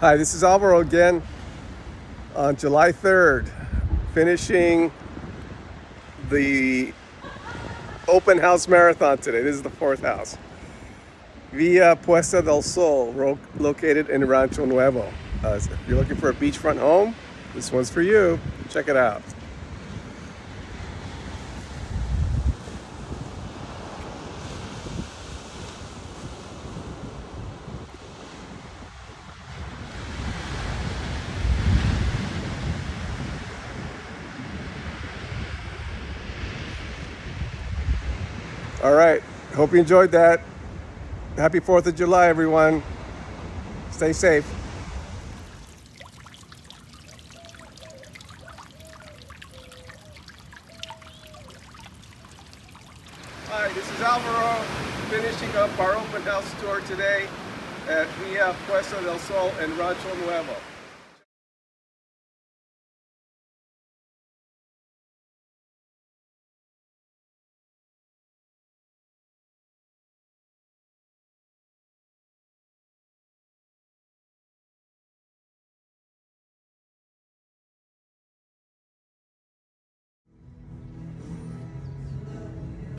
Hi, this is Alvaro again on July 3rd, finishing the open house marathon today. This is the fourth house. Via Puesta del Sol, located in Rancho Nuevo. If you're looking for a beachfront home, this one's for you. Check it out. All right, hope you enjoyed that. Happy 4th of July, everyone. Stay safe. Hi, this is Alvaro, finishing up our open house tour today at Via Puesta del Sol in Rancho Nuevo.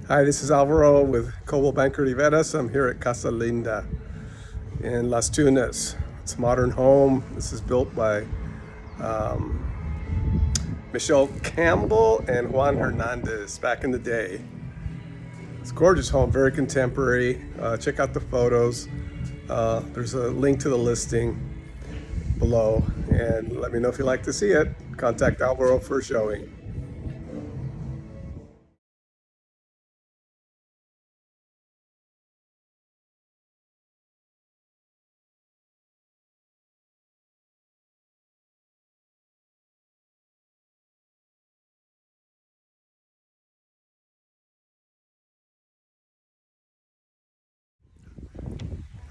Hi, this is Alvaro with Coldwell Banker Riveras. I'm here at Casa Linda in Las Tunas. It's a modern home. This is built by Michelle Campbell and Juan Hernandez back in the day. It's a gorgeous home, very contemporary. Check out the photos. There's a link to the listing below, and let me know if you'd like to see it. Contact Alvaro for a showing.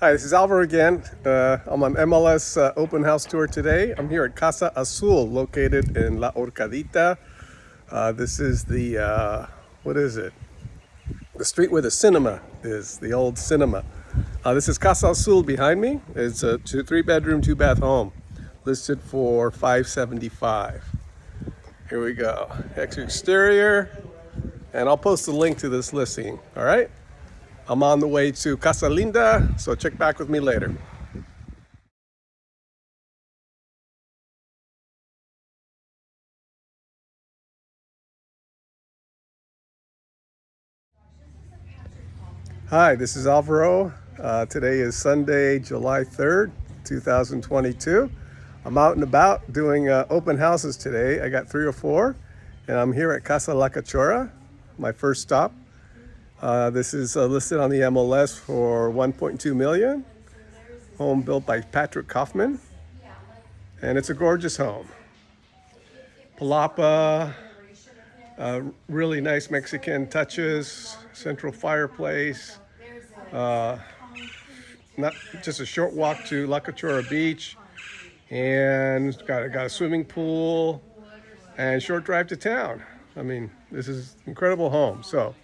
Hi, this is Alvaro again. I'm on MLS open house tour today. I'm here at Casa Azul, located in La Ahorcadita. This is the, what is it? The street where the cinema is, the old cinema. This is Casa Azul behind me. It's a 3-bedroom, 2-bath home, listed for $575. Here we go. Exterior, and I'll post a link to this listing. All right. I'm on the way to Casa Linda, so check back with me later. Hi, this is Alvaro. Today is Sunday, July 3rd, 2022. I'm out and about doing open houses today. I got 3 or 4, and I'm here at Casa La Cachorra, my first stop. This is listed on the MLS for $1.2 million. Home built by Patrick Kaufman, and it's a gorgeous home. Palapa, really nice Mexican touches, central fireplace. Not just a short walk to La Cachorra Beach, and got a swimming pool and short drive to town. I mean, this is an incredible home. So.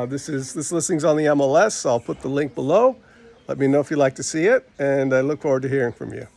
This listing's on the MLS. I'll put the link below. Let me know if you'd like to see it, and I look forward to hearing from you.